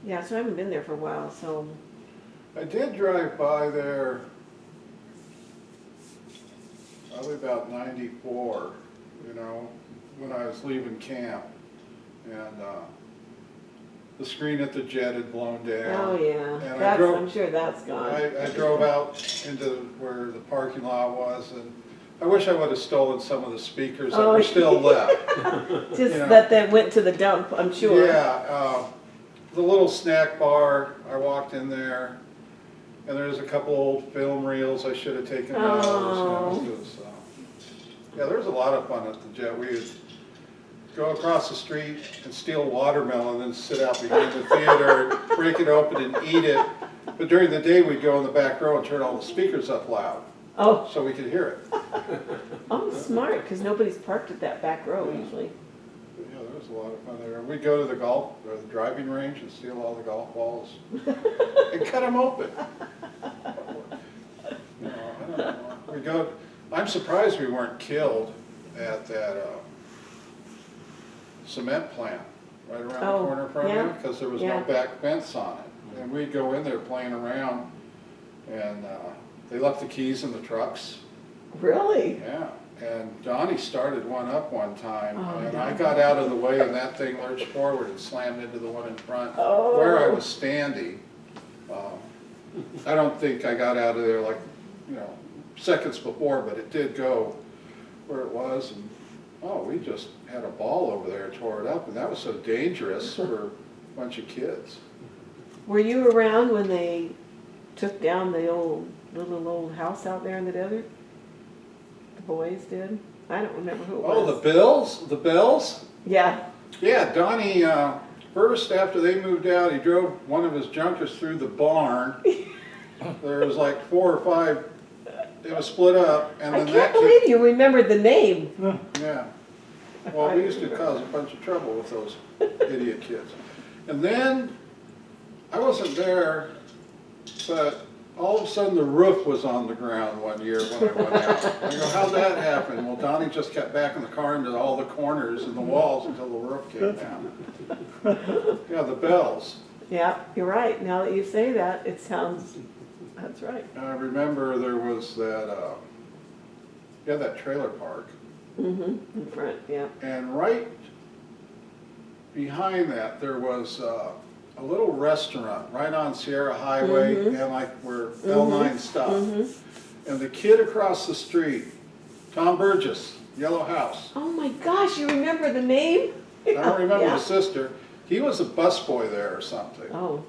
Yeah, so I haven't been there for a while, so. I did drive by there probably about 94, you know, when I was leaving camp. And the screen at the jet had blown down. Oh, yeah. And That's, I'm sure that's gone. I drove out into where the parking lot was, and I wish I would have stolen some of the speakers that were still left. Just you know. that they went to the dump, I'm sure. Yeah, the little snack bar, I walked in there, and there's a couple old film reels. I should have taken those. Oh. You know, yeah, there was a lot of fun at the jet. We'd go across the street and steal watermelon and sit out behind the theater, break it open and eat it. But during the day, we'd go in the back row and turn all the speakers up loud. Oh. So we could hear it. Oh, smart, because nobody's parked at that back row usually. Yeah, there was a lot of fun there. We'd go to the golf, or the driving range and steal all the golf balls and cut them open. You know, I don't know. We'd go, I'm surprised we weren't killed at that cement plant right around the corner from you, because there was no back fence on it. And we'd go in there playing around, and they left the keys in the trucks. Really? Yeah, and Donnie started one up one time, and I got out of the way, and that thing lurched forward and slammed into the one in front where I was standing. I don't think I got out of there like, you know, seconds before, but it did go where it was, and we just had a ball over there, tore it up, and that was so dangerous for a bunch of kids. Were you around when they took down the little old house out there in the desert? The boys did? I don't remember who it was. Oh, the Bills? The Bills? Yeah. Yeah, Donnie, first after they moved out, he drove one of his junkers through the barn. There was like 4 or 5, it was split up. And then I can't believe you remembered the name. Yeah. Well, we used to cause a bunch of trouble with those idiot kids. And then, I wasn't there, but all of a sudden the roof was on the ground one year when I went out. I go, how'd that happen? Well, Donnie just kept backing the car into all the corners and the walls until the roof came down. Yeah, the Bells. Yeah, you're right. Now that you say that, it sounds, that's right. I remember there was that, that trailer park. In front, yeah. And right behind that, there was a little restaurant right on Sierra Highway, and like where L9 stopped. And the kid across the street, Tom Burgess, Yellow House. Oh my gosh, you remember the name? I don't remember the sister. He was a busboy there or something. Oh.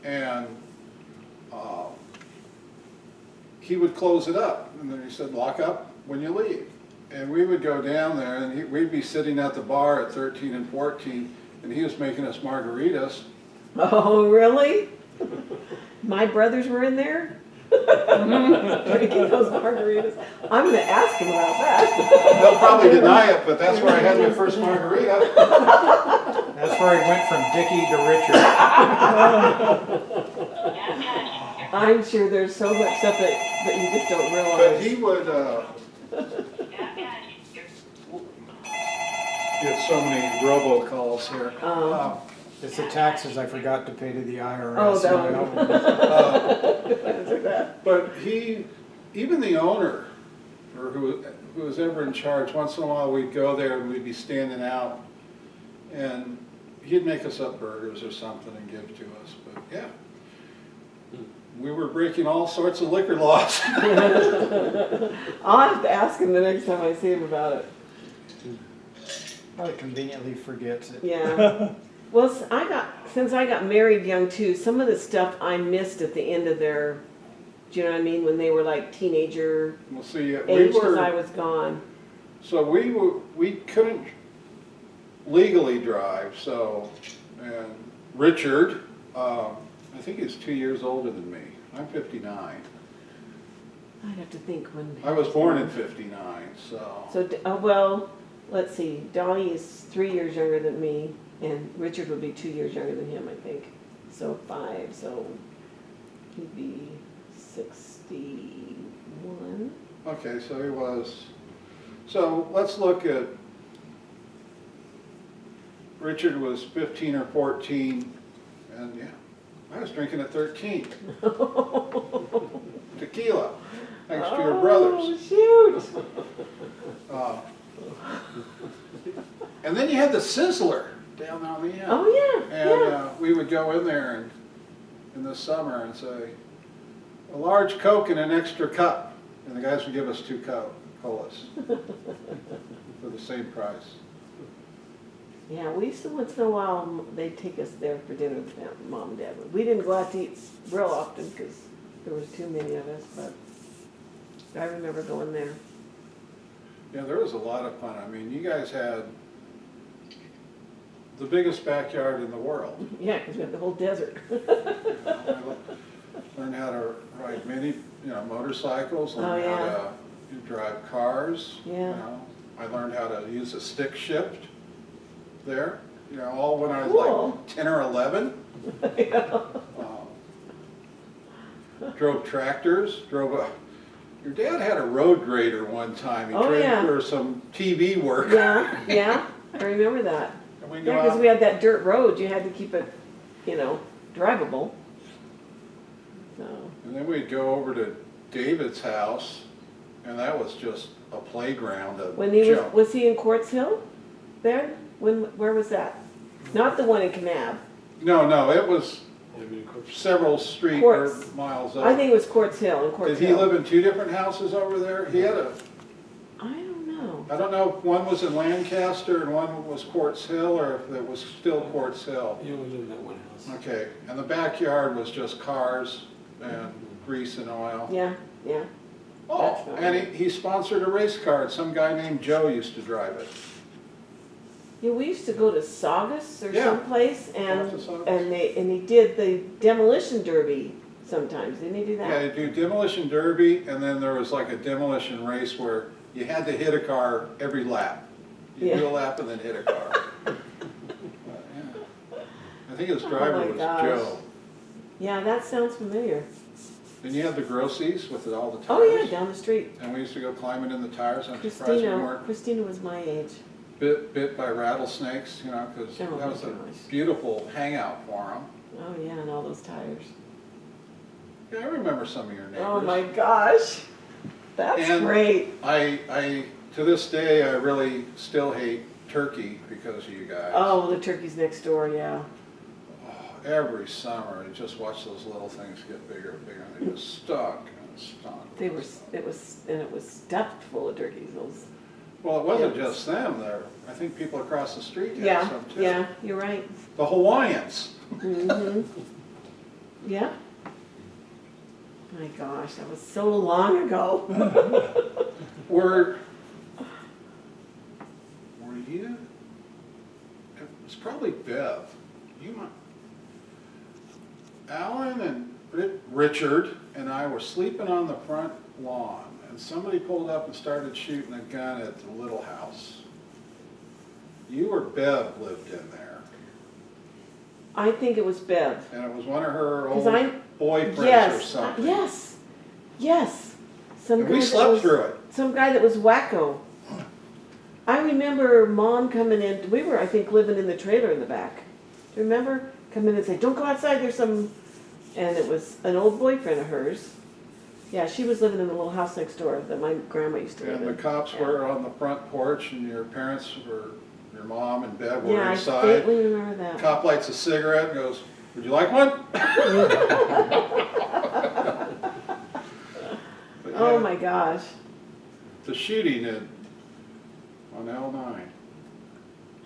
And he would close it up, and then he said, lock up when you leave. And we would go down there, and we'd be sitting at the bar at 13 and 14, and he was making us margaritas. Oh, really? My brothers were in there? Drinking those margaritas. I'm going to ask him about that. They'll probably deny it, but that's where I had my first margarita. That's where he went from Dickie to Richard. I'm sure there's so much stuff that you just don't realize. But he would get so many robocalls here. It's the taxes I forgot to pay to the IRS. Oh, that one. But even the owner, or who was ever in charge, once in a while we'd go there and we'd be standing out, and he'd make us up burgers or something and give to us. But yeah, we were breaking all sorts of liquor laws. I'll have to ask him the next time I see him about it. Probably conveniently forgets it. Yeah. Well, since I got married young too, some of the stuff I missed at the end of their, do you know what I mean, when they were like teenager Well, see, age because I was gone. So we couldn't legally drive. So, and Richard, I think he's 2 years older than me. I'm 59. I'd have to think when. I was born in 59, so. So well, let's see. Donnie is 3 years younger than me. And Richard would be 2 years younger than him, I think. So 5, so he'd be 61. Okay, so he was, so let's look at, Richard was 15 or 14, And yeah, I was drinking at 13. Tequila, thanks to your brothers. Shoot. And then you had the Sizzler down on the end. Oh, yeah, And we would go in there and, in the summer and say, a large Coke and an extra cup. And the guys would give us 2 colas for the same price. Yeah, we used to, once in a while, they'd take us there for dinner with Mom and Dad. We didn't go out to eat real often because there was too many of us, but I remember going there. Yeah, there was a lot of fun. I mean, you guys had the biggest backyard in the world. Yeah, because we had the whole desert. I learned how to ride motorcycles, Oh, learned how yeah. to drive cars. Yeah. I learned how to use a stick shift there, all when I was Cool. like 10 or 11. Drove tractors, your dad had a road grader one time. He Oh, traded yeah. for some TV work. Yeah, I remember that. And we Yeah, go because out, we had that dirt road, you had to keep it, drivable. So, and then we'd go over to David's house, and that was just a playground of when he junk. was he in Quartz Hill there? Where was that? Not the one in Kanab. No, it was several street or Quartz. miles up. I think it was Quartz Hill in Quartz Did Hill. he live in 2 different houses over there? He had I don't know. I don't know if one was in Lancaster and one was Quartz Hill, or if it was still Quartz Hill. You only live in that one house. Okay, and the backyard was just cars and grease and oil. Yeah. Oh, That's not and right. he sponsored a race car. Some guy named Joe used to drive it. Yeah, we used to go to Saugus or Yeah. someplace, and Lots of Saugus. and he did the demolition derby sometimes. Didn't he do that? Yeah, they do demolition derby, and then there was like a demolition race where you had to hit a car every lap. You do Yeah. a lap and then hit a car. But, yeah. I think his driver Oh my was gosh. Joe. Yeah, that sounds familiar. Then you had the Grossies with all the tires. Oh yeah, down the street. And we used to go climbing in the tires. I'm surprised we weren't Christina was my age. bit by rattlesnakes, because Oh, that was a gosh. beautiful hangout for them. Oh yeah, and all those tires. Yeah, I remember some of your neighbors. Oh my gosh, that's And great. I to this day, I really still hate Turkey because of you guys. Oh, the turkeys next door, yeah. Every summer, you just watch those little things get bigger and bigger, and they just stunk and stunk. It was stuffed full of turkeys. Those. Well, it wasn't Yeah. just them there. I think people across the street had Yeah, some too. yeah, you're right. The Hawaiians. Mhm. Yeah. My gosh, that was so long ago. Were you? It was probably Bev. You might. Alan and Richard and I were sleeping on the front lawn, and somebody pulled up and started shooting a gun at the little house. You or Bev lived in there, I think it was Bev. and it was one of her 'Cause old I- boyfriends or Yes, something. yes. Some And guy we that slept was- through it. Some guy that was wacko. I remember Mom coming in, we were, I think, living in the trailer in the back. Do you remember? Come in and say, don't go outside, there's some, and it was an old boyfriend of hers. Yeah, she was living in the little house next door that my grandma used to live And in. the cops were on the front porch, and your parents were, your mom and Bev were Yeah, I inside. faintly remember that. Cop lights a cigarette and goes, "Would you like one?" But Oh yeah, my gosh. the shooting on L9.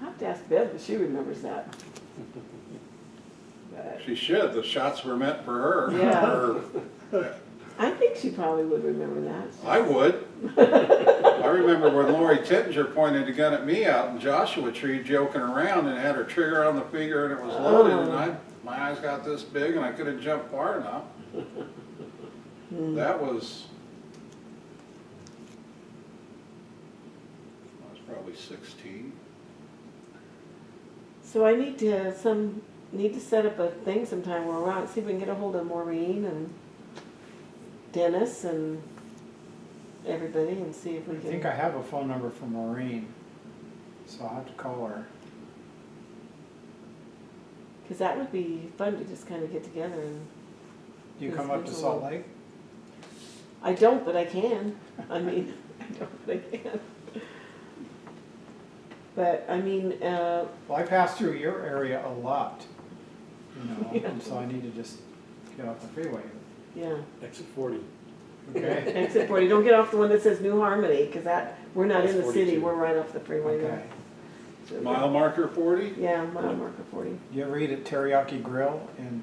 I have to ask Bev if she remembers that. But She should. The shots were meant for her. Yeah. I think she probably would remember that. I would. I remember when Lori Tittinger pointed a gun at me out in Joshua Tree, joking around, and had her trigger on the finger, and it was loaded, and my eyes got this big, and I couldn't jump far enough. That was. I was probably 16. So I need to set up a thing sometime where we're out, see if we can get a hold of Maureen and Dennis and everybody and see if we I can. think I have a phone number for Maureen, so I'll have to call her. Cause that would be fun to just kind of get together and, Do you come up to Salt Lake? I don't, but I can. I mean, I don't, but I can. But, I mean, Well, I pass through your area a lot, you know, Yeah. and so I need to just get off the freeway. yeah. Exit 40. Okay, Exit 40, don't get off the one that says New Harmony, cause that, we're not in the That's city, 42. we're right off the freeway okay. there. So, Mile marker 40? Yeah, mile marker 40. You ever eat at Teriyaki Grill in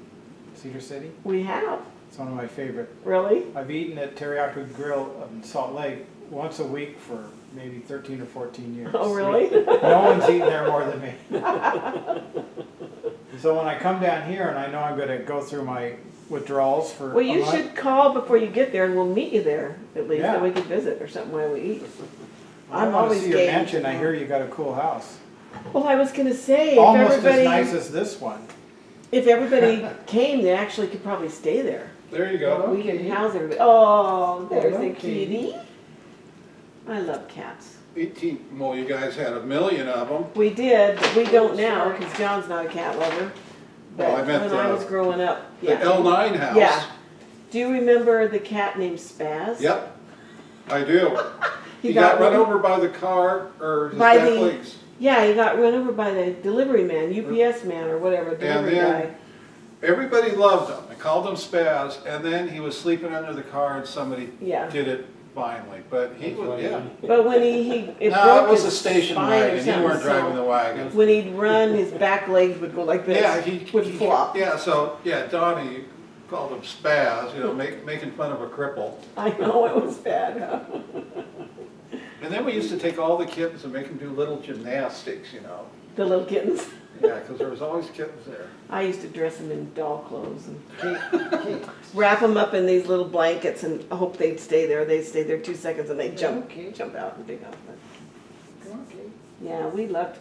Cedar City? We have, It's one of my favorite. really? I've eaten at Teriyaki Grill in Salt Lake once a week for maybe 13 or 14 years. Oh, really? No one's eaten there more than me. So when I come down here and I know I'm gonna go through my withdrawals for Well, a you month, should call before you get there and we'll meet you there, at least, Yeah. so we can visit or something while we eat. I I'm wanna always see your game. mansion. I hear you got a cool house. Well, I was gonna say, if Almost as everybody, nice as this one. if everybody came, they actually could probably stay there. There you go. We can house everybody. Oh, there's Hello, a kitty. I love cats. 18, well, you guys had a million of them. We did, but we don't now, because John's not a cat lover. Well, I But meant when I the- was growing up, The yeah. L9 house. Yeah. Do you remember the cat named Spaz? Yep, I do. He He got run run- over by the car, or his By back the- legs. Yeah, he got run over by the delivery man, UPS man or whatever, delivery then- guy. Everybody loved him. They called him Spaz, and then he was sleeping under the car and somebody Yeah. did it finally. But he was, yeah. But when it No, broke it was a his station spine or wagon. You something, weren't driving so the wagon. when he'd run, his back legs would go like this. Yeah, he would flop. Yeah, so yeah, Donnie called him Spaz, you know, making fun of a cripple. I know, it was bad, huh? And then we used to take all the kittens and make them do little gymnastics, you know. The little kittens. Yeah, because there was always kittens there. I used to dress them in doll clothes and wrap them up in these little blankets and hope they'd stay there. They'd stay there 2 seconds and they'd jump out and pick up. Yeah,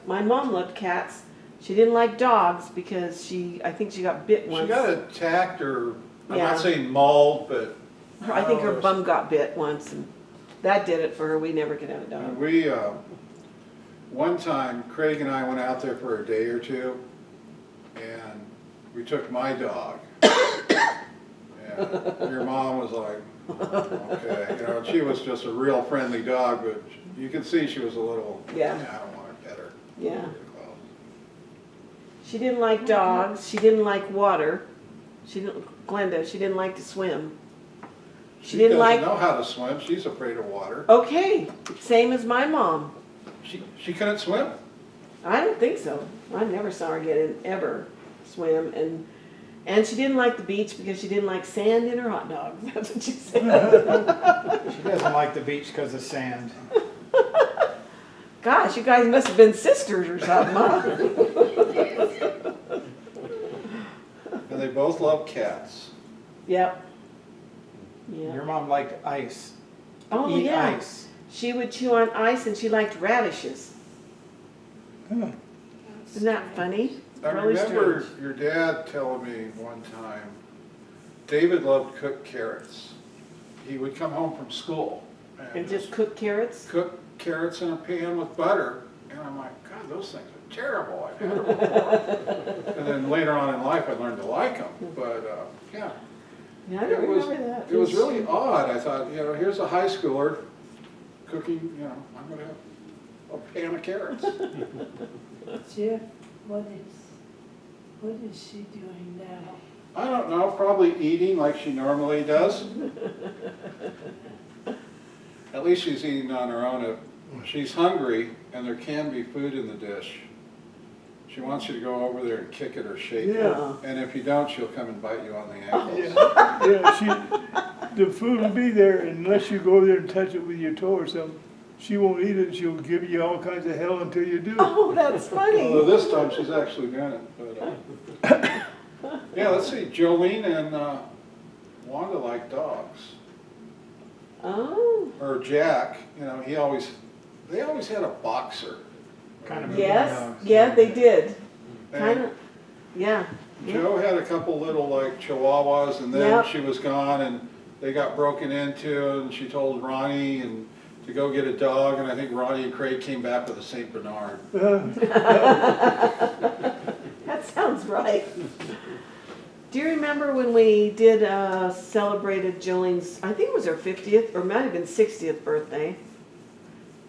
my mom loved cats. She didn't like dogs because I think she got bit once. She got attacked, or I'm Yeah. not saying mauled, but I think her Oh, bum got bit once and that did it for her. We never could have a dog. we, one time, Craig and I went out there for a day or two, and we took my dog. And your mom was like, okay, you know, she was just a real friendly dog, but you could see she was a little, Yeah. I don't want to pet her. Yeah. Too close. She didn't like dogs. She didn't like water. Glenda, she didn't like to swim. She didn't doesn't like- know how to swim, she's afraid of water. Okay, same as my mom. She couldn't swim. I don't think so. I never saw her get in, ever swim, and she didn't like the beach because she didn't like sand in her hot dogs. That's what she said. She doesn't like the beach because of sand. Gosh, you guys must have been sisters or something, huh? And they both love cats. Yep. Your Yeah. mom liked ice. Oh Eat yeah. ice. She would chew on ice, and she liked radishes. Isn't that funny? I Really remember strange. your dad telling me one time, David loved cooked carrots. He would come home from school And just cook carrots. cook carrots in a pan with butter, and I'm like, God, those things are terrible. I've had them before. And then later on in life, I learned to like them, but yeah. Yeah, I don't It was- remember that. It was really odd. I thought, you know, here's a high schooler cooking, you know, I'm gonna have a pan of carrots. Jeff, what is she doing now? I don't know, probably eating like she normally does. At least she's eating on her own. If she's hungry and there can be food in the dish, she wants you to go over there and kick it or shake it. Yeah. And if you don't, she'll come and bite you on the ankles. Yeah, the food will be there unless you go there and touch it with your toe or something. She won't eat it, she'll give you all kinds of hell until you do. Oh, that's funny. Although this time she's actually done it, but, yeah, let's see, Jolene and Wanda like dogs. Oh, Or Jack, you know, they always had a boxer. Kind of yes, dogs. yeah, they did. Kind And of, yeah. Yeah. Joe had a couple little like chihuahuas, and then Yep. she was gone, and they got broken into, and she told Ronnie and to go get a dog, and I think Ronnie and Craig came back with a Saint Bernard. That's sounds right. Do you remember when we did, celebrated Jolene's, I think it was her 50th, or might have been 60th birthday?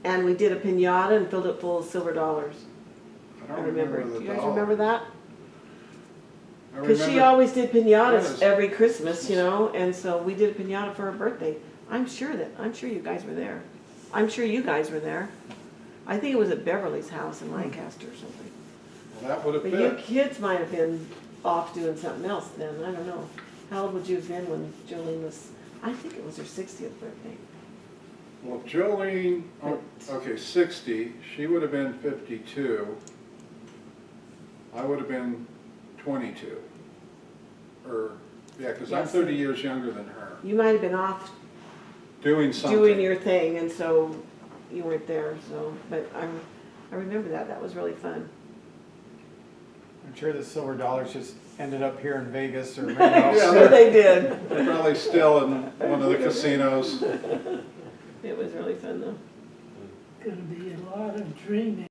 And we did a piñata and filled it full of silver dollars. I don't remember Do the you guys dollar. remember that? I Because she remember- always did piñatas Yes. every Christmas, you know, and so we did a piñata for her birthday. I'm sure you guys were there. I'm sure you guys were there. I think it was at Beverly's house in Lancaster or something. Well, that would have But you been, kids might have been off doing something else then, I don't know. How old would you have been when Jolene was, I think it was her 60th birthday. well, Jolene, oh, okay, 60, she would have been 52. I would have been 22. Or, yeah, because I'm Yes. 30 years younger than her. You might have been off Doing something. doing your thing, and so you weren't there, so, but I remember that, that was really fun. I'm sure the silver dollars just ended up here in Vegas or maybe Yeah, Sure elsewhere. they did. Probably still in one of the casinos. It was really fun though. Gonna be a lot of dreaming.